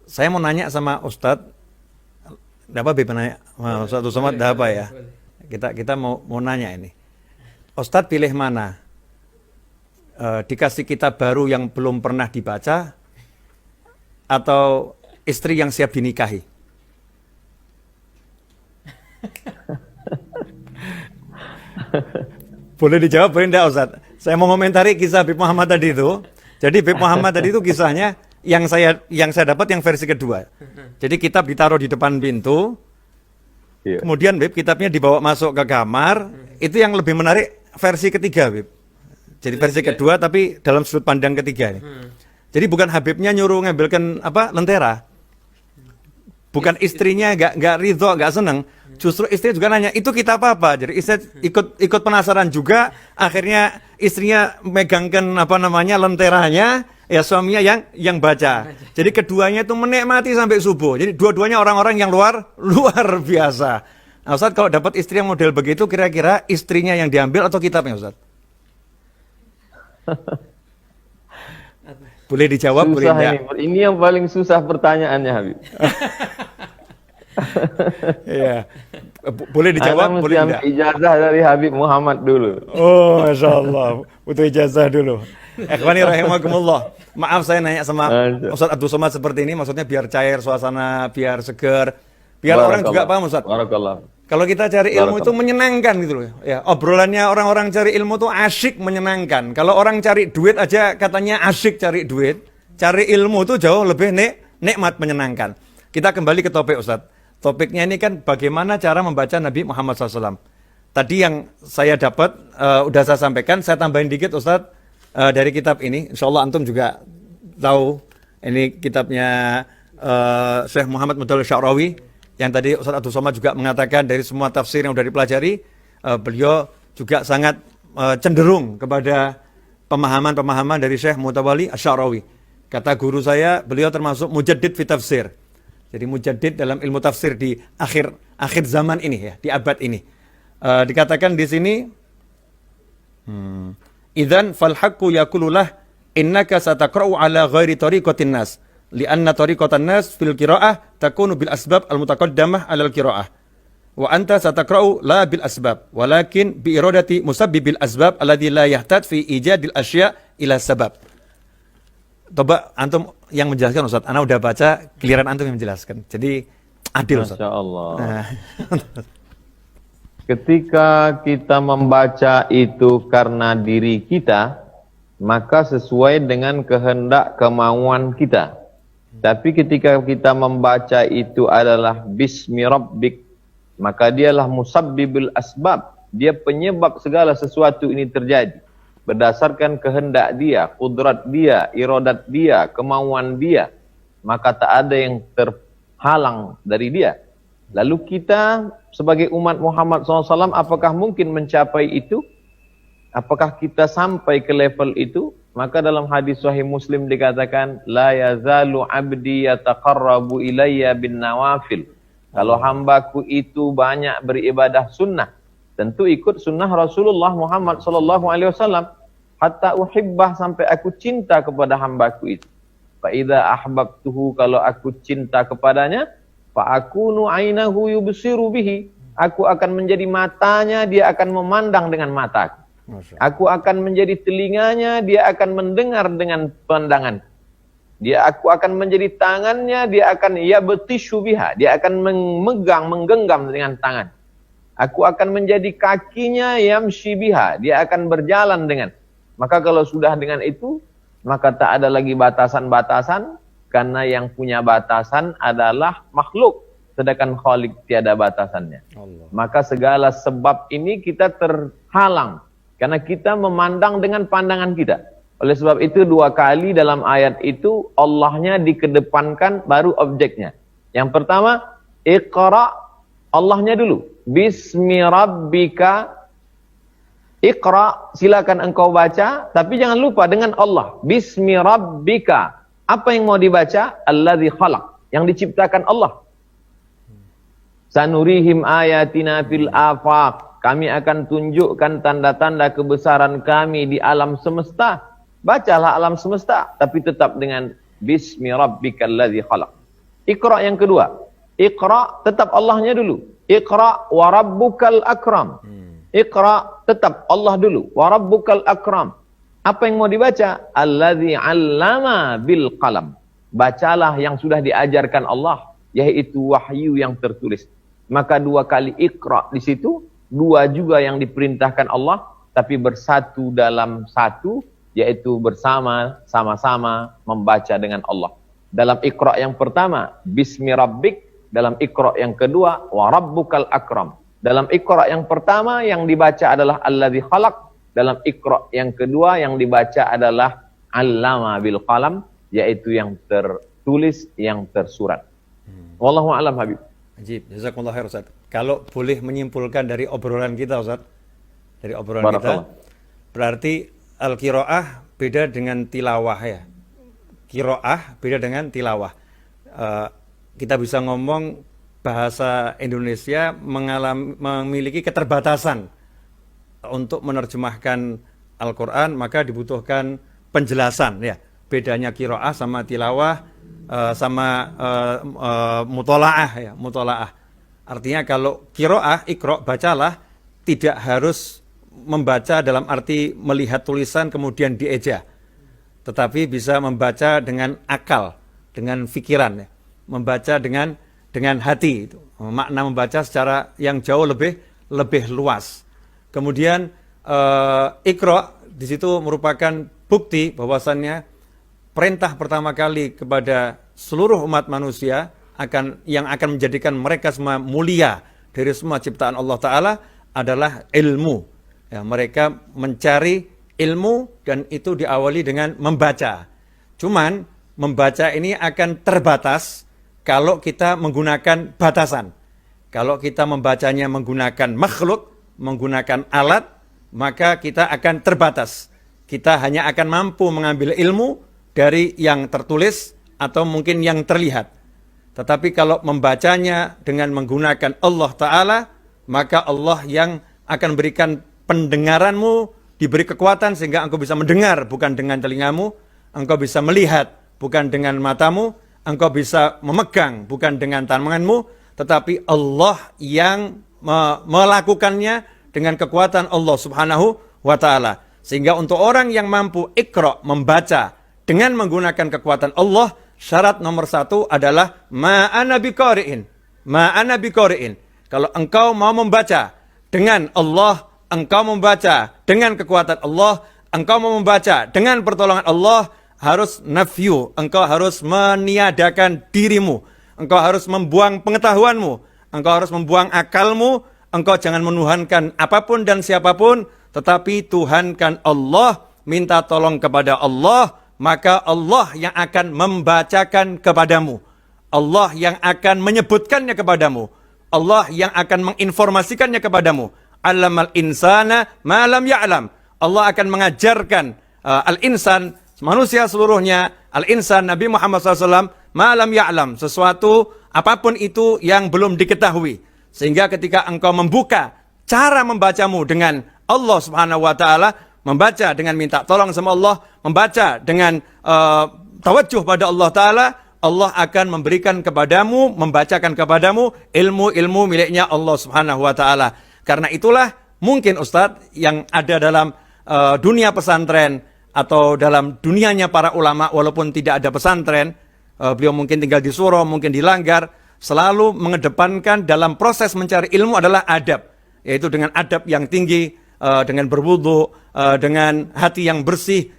Saya mau nanya sama Ustadz, ada apa Bib nanya? Ustadz Abdul Somad, ada apa ya? Kita mau nanya ini. Ustadz pilih mana? Dikasih kitab baru yang belum pernah dibaca, atau istri yang siap dinikahi? Boleh dijawab, boleh enggak Ustadz? Saya mau komentari kisah Bib Muhammad tadi itu. Jadi Bib Muhammad tadi itu kisahnya yang saya dapat yang versi kedua. Jadi kitab ditaruh di depan pintu. Iya. Kemudian Bib kitabnya dibawa masuk ke kamar. Itu yang lebih menarik versi ketiga Bib. Jadi versi kedua tapi dalam sudut pandang ketiga nih. Jadi bukan Habibnya nyuruh ngambilkan lentera. Bukan istrinya nggak ridho, nggak seneng. Justru istri juga nanya, itu kitab apa? Jadi istri ikut penasaran juga. Akhirnya istrinya megangkan lenteranya, ya suaminya yang baca. Jadi keduanya itu menikmati sampai subuh. Jadi dua-duanya orang-orang yang luar biasa. Nah Ustadz, kalau dapat istri yang model begitu, kira-kira istrinya yang diambil atau kitabnya Ustadz? Boleh dijawab, boleh Susah enggak? ini yang paling susah pertanyaannya, Habib. Iya. Boleh dijawab, Ana mesti boleh ambil enggak? ijazah dari Habib Muhammad dulu. Oh, Masya Allah. Butuh ijazah dulu. Ikhwani rahimakumullah. Maaf saya nanya sama Ustadz Abdul Somad seperti ini, maksudnya biar cair suasana, biar seger. Biar orang juga paham Ustadz. Barakallah. Kalau kita cari ilmu itu menyenangkan gitu loh. Ya, obrolannya orang-orang cari ilmu itu asyik, menyenangkan. Kalau orang cari duit aja katanya asyik cari duit. Cari ilmu itu jauh lebih nikmat, menyenangkan. Kita kembali ke topik Ustadz. Topiknya ini kan bagaimana cara membaca Nabi Muhammad SAW. Tadi yang saya dapat, udah saya sampaikan, saya tambahin dikit Ustadz, dari kitab ini. Insya Allah Antum juga tahu, ini kitabnya Syekh Muhammad Mudawwir Sya'rawi, yang tadi Ustadz Abdul Somad juga mengatakan dari semua tafsir yang sudah dipelajari, beliau juga sangat cenderung kepada pemahaman-pemahaman dari Syekh Mutawalli Asy-Sya'rawi. Kata guru saya, beliau termasuk mujaddid fi tafsir. Jadi mujaddid dalam ilmu tafsir di akhir zaman ini ya, di abad ini. Dikatakan di sini, idzan fal haqqu yaqululah innaka sataqra'u ala ghairi tariqatin nas li'anna tariqatan nas fil qira'ah takunu bil asbab al mutaqaddamah ala al qira'ah wa anta sataqra'u la bil asbab walakin bi iradati musabbibil asbab alladhi la yahtaj fi ijadil asya' ila sabab. Coba Antum yang menjelaskan Ustaz. Ana udah baca, giliran Antum yang menjelaskan. Jadi adil Ustaz. Masya Allah. Nah. Ketika kita membaca itu karena diri kita, maka sesuai dengan kehendak kemauan kita. Tapi ketika kita membaca itu adalah Bismi Rabbik, maka dialah musabbibul asbab. Dia penyebab segala sesuatu ini terjadi. Berdasarkan kehendak dia, kudrat dia, iradat dia, kemauan dia, maka tak ada yang terhalang dari dia. Lalu kita sebagai umat Muhammad SAW, apakah mungkin mencapai itu? Apakah kita sampai ke level itu? Maka dalam hadis Sahih Muslim dikatakan, La yazalu abdi yataqarrabu ilayya bin nawafil. Kalau hambaku itu banyak beribadah sunnah, tentu ikut sunnah Rasulullah Muhammad SAW. Hatta uhibbah, sampai aku cinta kepada hambaku itu. Fa idza ahbabtuhu, kalau aku cinta kepadanya, fa akunu ainahu yubsiru bihi, aku akan menjadi matanya, dia akan memandang dengan mataku. Aku akan menjadi telinganya, dia akan mendengar dengan pandangan. Aku akan menjadi tangannya, dia akan yabtishu biha, dia akan memegang, menggenggam dengan tangan. Aku akan menjadi kakinya, yamshi biha, dia akan berjalan dengan. Maka kalau sudah dengan itu, maka tak ada lagi batasan-batasan, karena yang punya batasan adalah makhluk, sedangkan Khalik tiada batasannya. Allah. Maka segala sebab ini kita terhalang, karena kita memandang dengan pandangan kita. Oleh sebab itu 2 kali dalam ayat itu, Allahnya dikedepankan, baru objeknya. Yang pertama, Iqra, Allahnya dulu. Bismi Rabbika, Iqra, silakan engkau baca, tapi jangan lupa dengan Allah. Bismi Rabbika. Apa yang mau dibaca? Alladzi khalaq, yang diciptakan Allah. Sanurihim ayatina fil afaq. Kami akan tunjukkan tanda-tanda kebesaran kami di alam semesta. Bacalah alam semesta, tapi tetap dengan Bismi Rabbikal ladzi khalaq. Iqra yang kedua. Iqra tetap Allahnya dulu. Iqra wa rabbukal akram. Iqra tetap Allah dulu. Wa rabbukal akram. Apa yang mau dibaca? Alladzi 'allama bil qalam. Bacalah yang sudah diajarkan Allah, yaitu wahyu yang tertulis. Maka 2 kali Iqra di situ, 2 juga yang diperintahkan Allah, tapi bersatu dalam satu, yaitu bersama, sama-sama membaca dengan Allah. Dalam Iqra yang pertama, Bismi Rabbik. Dalam Iqra yang kedua, Wa Rabbukal Akram. Dalam Iqra yang pertama yang dibaca adalah Alladzi Khalaq. Dalam Iqra yang kedua yang dibaca adalah Allama bil qalam, yaitu yang tertulis, yang tersurat. Wallahu a'lam Habib. Ajib, jazakumullah khair Ustaz. Kalau boleh menyimpulkan dari obrolan kita Ustaz, dari obrolan Barakallah. kita, berarti al-qiraah beda dengan tilawah ya. Qiraah beda dengan tilawah. Kita bisa ngomong bahasa Indonesia memiliki keterbatasan untuk menerjemahkan Al-Quran, maka dibutuhkan penjelasan ya. Bedanya qiraah sama tilawah, sama mutolaah ya, mutolaah. Artinya kalau qiraah, Iqra, bacalah, tidak harus membaca dalam arti melihat tulisan kemudian dieja, tetapi bisa membaca dengan akal, dengan pikiran ya. Membaca dengan hati itu. Makna membaca secara yang jauh lebih luas. Kemudian Iqra di situ merupakan bukti bahwasannya perintah pertama kali kepada seluruh umat manusia yang akan menjadikan mereka semua mulia dari semua ciptaan Allah Ta'ala adalah ilmu. Ya, mereka mencari ilmu dan itu diawali dengan membaca. Cuman membaca ini akan terbatas kalau kita menggunakan batasan. Kalau kita membacanya menggunakan makhluk, menggunakan alat, maka kita akan terbatas. Kita hanya akan mampu mengambil ilmu dari yang tertulis atau mungkin yang terlihat. Tetapi kalau membacanya dengan menggunakan Allah Ta'ala, maka Allah yang akan berikan pendengaranmu, diberi kekuatan sehingga engkau bisa mendengar bukan dengan telingamu, engkau bisa melihat bukan dengan matamu, engkau bisa memegang bukan dengan tanganmu, tetapi Allah yang melakukannya dengan kekuatan Allah Subhanahu wa Ta'ala. Sehingga untuk orang yang mampu Iqra, membaca dengan menggunakan kekuatan Allah, syarat nomor 1 adalah ma'ana biqari'in. Ma'ana biqari'in. Kalau engkau mau membaca dengan Allah, engkau membaca dengan kekuatan Allah, engkau mau membaca dengan pertolongan Allah, harus nafyu, engkau harus meniadakan dirimu, engkau harus membuang pengetahuanmu, engkau harus membuang akalmu, engkau jangan menuhankan apapun dan siapapun, tetapi tuhankan Allah, minta tolong kepada Allah, maka Allah yang akan membacakan kepadamu, Allah yang akan menyebutkannya kepadamu, Allah yang akan menginformasikannya kepadamu. Allamal insana ma lam ya'lam. Allah akan mengajarkan al-insan, manusia seluruhnya, al-insan Nabi Muhammad SAW, malam ya'lam, sesuatu apapun itu yang belum diketahui. Sehingga ketika engkau membuka cara membacamu dengan Allah Subhanahu wa Ta'ala, membaca dengan minta tolong sama Allah, membaca dengan tawajuh pada Allah Ta'ala, Allah akan memberikan kepadamu, membacakan kepadamu ilmu-ilmu miliknya Allah Subhanahu wa Ta'ala. Karena itulah mungkin Ustadz yang ada dalam dunia pesantren atau dalam dunianya para ulama, walaupun tidak ada pesantren, beliau mungkin tinggal di Suro, mungkin di Langgar, selalu mengedepankan dalam proses mencari ilmu adalah adab, yaitu dengan adab yang tinggi, dengan berwudu, dengan hati yang bersih,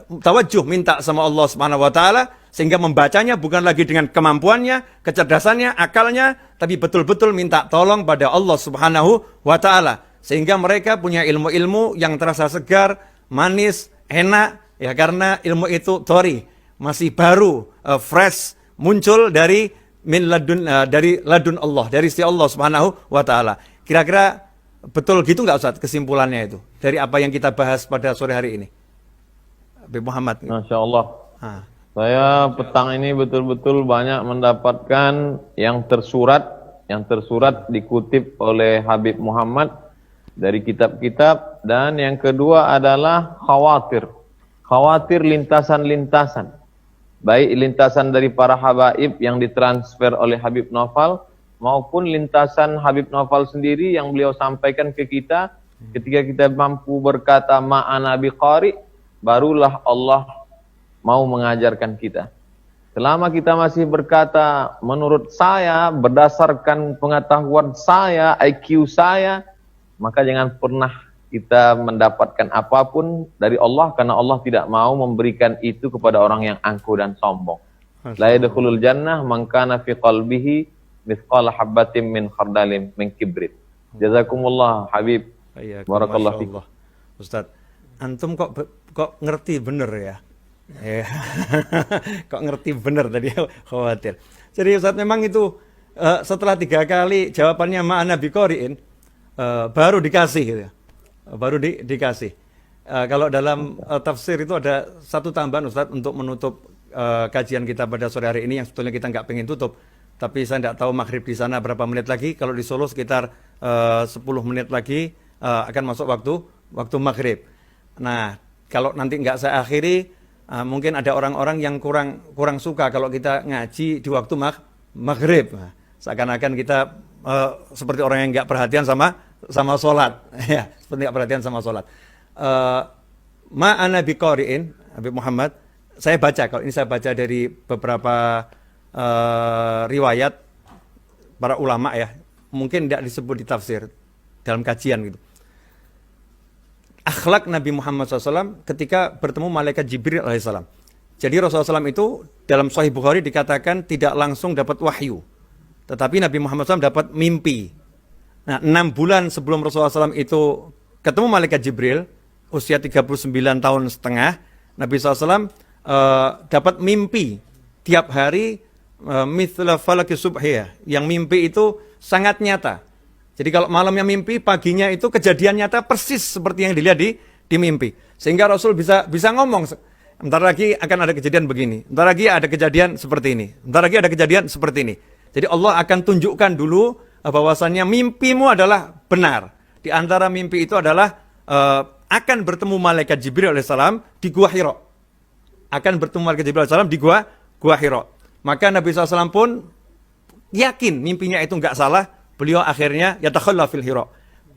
tawajuh minta sama Allah Subhanahu wa Ta'ala, sehingga membacanya bukan lagi dengan kemampuannya, kecerdasannya, akalnya, tapi betul-betul minta tolong pada Allah Subhanahu wa Ta'ala, sehingga mereka punya ilmu-ilmu yang terasa segar, manis, enak, ya, karena ilmu itu tori, masih baru, fresh, muncul dari dari ladun Allah, dari si Allah Subhanahu wa Ta'ala. Kira-kira betul gitu nggak Ustaz kesimpulannya itu dari apa yang kita bahas pada sore hari ini, Habib Muhammad? Masya Allah. Saya petang ini betul-betul banyak mendapatkan yang tersurat dikutip oleh Habib Muhammad dari kitab-kitab, dan yang kedua adalah khawatir lintasan-lintasan. baik lintasan dari para habaib yang ditransfer oleh Habib Novel maupun lintasan Habib Novel sendiri yang beliau sampaikan ke kita. Ketika kita mampu berkata ma'ana biqari, barulah Allah mau mengajarkan kita. Selama kita masih berkata menurut saya, berdasarkan pengetahuan saya, IQ saya, maka jangan pernah kita mendapatkan apapun dari Allah, karena Allah tidak mau memberikan itu kepada orang yang angkuh dan sombong. La yadkhulul jannah man kana fi qalbihi mithqala habbatin min khardalin min kibrit. Jazakumullah Habib. Barakallahu fiik. Ustaz, antum kok ngerti bener ya? Kok ngerti bener tadi, khawatir. Jadi Ustaz memang itu setelah 3 kali jawabannya ma'ana biqari'in, baru dikasih gitu ya. Baru dikasih. Kalau dalam tafsir itu ada satu tambahan Ustaz untuk menutup kajian kita pada sore hari ini yang sebetulnya kita nggak pengen tutup. Tapi saya tidak tahu maghrib di sana berapa menit lagi. Kalau di Solo sekitar 10 menit lagi akan masuk waktu maghrib. Nah, kalau nanti nggak saya akhiri, mungkin ada orang-orang yang kurang suka kalau kita ngaji di waktu maghrib. Nah, seakan-akan kita seperti orang yang nggak perhatian sama sholat. Ya, seperti nggak perhatian sama sholat. Ma'ana biqari'in, Habib Muhammad, saya baca, kalau ini saya baca dari beberapa riwayat para ulama ya, mungkin tidak disebut di tafsir dalam kajian gitu. Akhlak Nabi Muhammad SAW ketika bertemu malaikat Jibril alaihissalam. Jadi Rasulullah SAW itu dalam Sahih Bukhari dikatakan tidak langsung dapat wahyu, tetapi Nabi Muhammad SAW dapat mimpi. Nah, 6 bulan sebelum Rasulullah SAW itu ketemu malaikat Jibril, usia 39 tahun setengah, Nabi SAW dapat mimpi tiap hari mithla falaki subhiyah, yang mimpi itu sangat nyata. Jadi kalau malamnya mimpi, paginya itu kejadian nyata persis seperti yang dilihat di mimpi. Sehingga Rasul bisa ngomong, bentar lagi akan ada kejadian begini, bentar lagi ada kejadian seperti ini, bentar lagi ada kejadian seperti ini. Jadi Allah akan tunjukkan dulu bahwasannya mimpimu adalah benar. Di antara mimpi itu adalah akan bertemu malaikat Jibril alaihissalam di Gua Hira. Akan bertemu malaikat Jibril alaihissalam di Gua Hira. Maka Nabi SAW pun yakin mimpinya itu nggak salah. Beliau akhirnya yatakhalla fil Hira.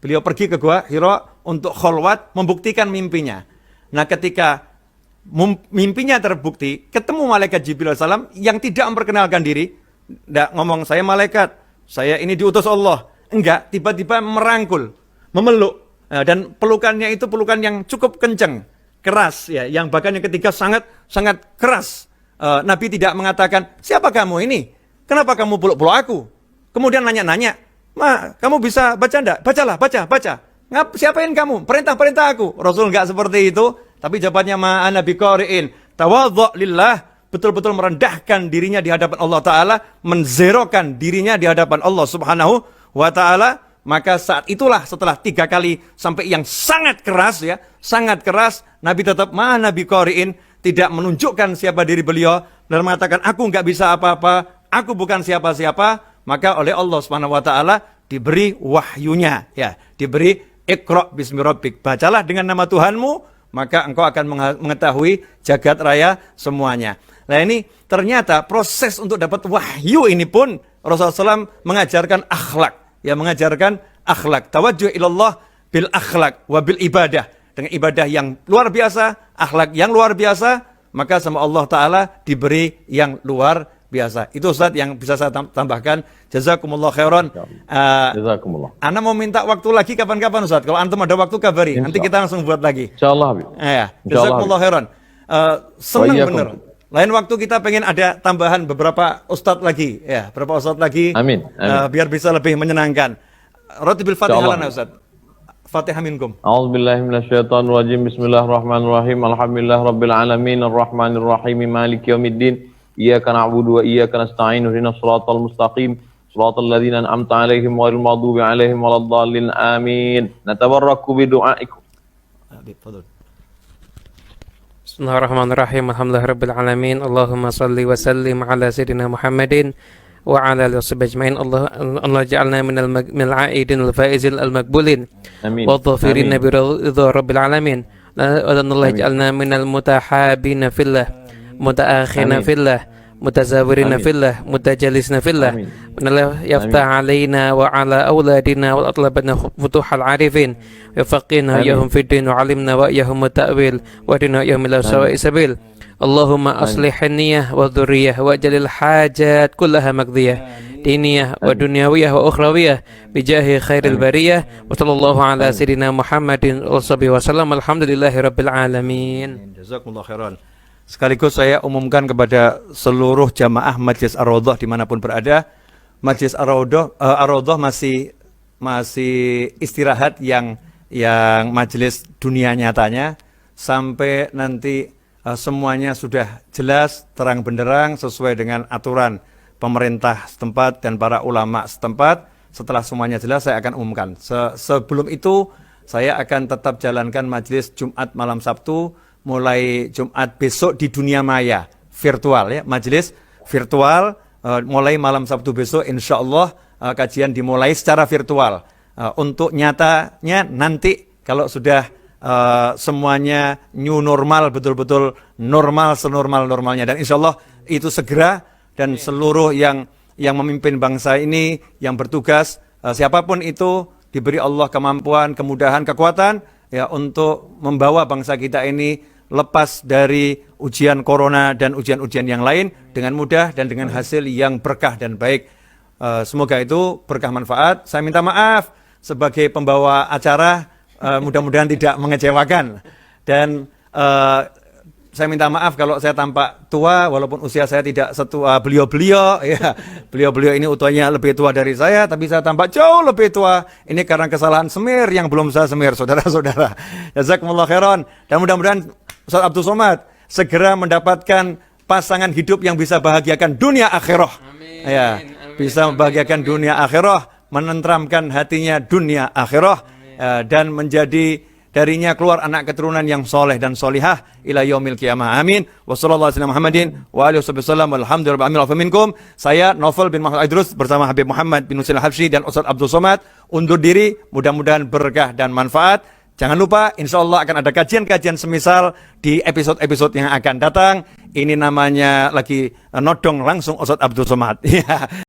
Beliau pergi ke Gua Hira untuk kholwat, membuktikan mimpinya. Nah, ketika mimpinya terbukti, ketemu malaikat Jibril alaihissalam yang tidak memperkenalkan diri, tidak ngomong saya malaikat, saya ini diutus Allah. Enggak, tiba-tiba merangkul, memeluk, dan pelukannya itu pelukan yang cukup kencang, keras ya, yang bahkan yang ketiga sangat keras. Nabi tidak mengatakan, siapa kamu ini? Kenapa kamu peluk-peluk aku? Kemudian nanya-nanya, kamu bisa baca enggak? Baca. Siapain kamu? Perintah aku. Rasul enggak seperti itu, tapi jawabannya ma'ana biqari'in. Tawadhu' lillah, betul-betul merendahkan dirinya di hadapan Allah Ta'ala, menzerokan dirinya di hadapan Allah Subhanahu wa Ta'ala. Maka saat itulah setelah 3 kali sampai yang sangat keras ya, sangat keras, Nabi tetap ma'ana biqari'in, tidak menunjukkan siapa diri beliau dan mengatakan aku enggak bisa apa-apa, aku bukan siapa-siapa. Maka oleh Allah Subhanahu wa Ta'ala diberi wahyunya ya, diberi Iqra bismi rabbik, bacalah dengan nama Tuhanmu, maka engkau akan mengetahui jagat raya semuanya. Nah, ini ternyata proses untuk dapat wahyu ini pun Rasulullah SAW mengajarkan akhlak, ya, mengajarkan akhlak. Tawajjuh ilallah bil akhlak wa bil ibadah, dengan ibadah yang luar biasa, akhlak yang luar biasa, maka sama Allah Ta'ala diberi yang luar biasa. Itu Ustaz yang bisa saya tambahkan. Jazakumullah khairan. Jazakumullah. Ana mau minta waktu lagi kapan-kapan Ustaz. Kalau antum ada waktu kabari, nanti kita langsung buat lagi. Insyaallah Habib. Ya, jazakumullah khairan. Senang bener. Lain waktu kita pengen ada tambahan beberapa ustadz lagi, ya, beberapa ustadz lagi. Amin. Biar bisa lebih menyenangkan. Ratibil Fatihah lana Ustaz. Fatihah minkum. A'udzubillahi minasyaitonirrajim. Bismillahirrahmanirrahim. Alhamdulillahirabbil alamin arrahmanirrahim maliki yaumiddin. Iyyaka na'budu wa iyyaka nasta'in. Ihdinas shiratal mustaqim. Shiratal ladzina an'amta 'alaihim ghairil maghdubi 'alaihim waladdallin. Amin. Natabarraku bi du'aikum. Bismillahirrahmanirrahim. Alhamdulillahirabbil alamin. Allahumma shalli wa sallim ala sayyidina Muhammadin wa ala alihi washabbihi ajma'in. Allah ja'alna minal 'aidin al-faizil al-maqbulin. Amin. Wa dhafirin bi ridha rabbil alamin. Wa Allah ja'alna minal mutahabina fillah. mutaakhina Amin. fillah, mutazawirina Amin. fillah, mutajalisna fillah. Amin. Allah yaftah alaina wa ala auladina wa atlabana futuhal arifin wa faqina Amin. yahum fiddin wa alimna wa yahum ta'wil wa dina yahum ila sawa'i sabil. Allahumma aslih niyah wa dhurriyah wa jalil hajat kullaha maqdiyah diniyah wa dunyawiyah wa ukhrawiyah bijahi khairil bariyah wa sallallahu ala sayyidina Muhammadin wa sahbihi wa sallam. Alhamdulillahi rabbil alamin. Jazakumullah khairan. Sekaligus saya umumkan kepada seluruh jamaah Majlis Ar-Raudhah dimanapun berada, Majlis Ar-Raudhah masih istirahat yang majelis dunia nyatanya sampai nanti semuanya sudah jelas, terang benderang sesuai dengan aturan pemerintah setempat dan para ulama setempat. Setelah semuanya jelas saya akan umumkan. Sebelum itu saya akan tetap jalankan majelis Jumat malam Sabtu mulai Jumat besok di dunia maya virtual ya, majelis virtual mulai malam Sabtu besok insya Allah kajian dimulai secara virtual. Untuk nyatanya nanti kalau sudah semuanya new normal, betul-betul normal senormal-normalnya, dan insya Allah itu segera, dan seluruh yang memimpin bangsa ini, yang bertugas siapapun itu diberi Allah kemampuan, kemudahan, kekuatan ya untuk membawa bangsa kita ini lepas dari ujian corona dan ujian-ujian yang lain dengan mudah dan dengan hasil yang berkah dan baik. Semoga itu berkah manfaat. Saya minta maaf sebagai pembawa acara, mudah-mudahan tidak mengecewakan, dan saya minta maaf kalau saya tampak tua walaupun usia saya tidak setua beliau-beliau ya. Beliau-beliau ini utuhnya lebih tua dari saya, tapi saya tampak jauh lebih tua. Ini karena kesalahan semir yang belum saya semir, saudara-saudara. Jazakumullah khairan. Dan mudah-mudahan Ustaz Abdul Somad segera mendapatkan pasangan hidup yang bisa bahagiakan dunia akhirah. Amin. Ya, Amin. bisa membahagiakan dunia akhirah, menenteramkan hatinya dunia akhirah. Dan menjadi darinya keluar anak keturunan yang soleh dan solihah ila yaumil qiyamah. Amin. Wassallallahu alaihi Muhammadin wa alihi wasallam. Alhamdulillah minkum. Saya Novel bin Muhammad Idrus bersama Habib Muhammad bin Nusil Habsyi dan Ustaz Abdul Somad undur diri. Mudah-mudahan berkah dan manfaat. Jangan lupa, insya Allah akan ada kajian-kajian semisal di episode-episode yang akan datang. Ini namanya lagi nodong langsung Ustaz Abdul Somad.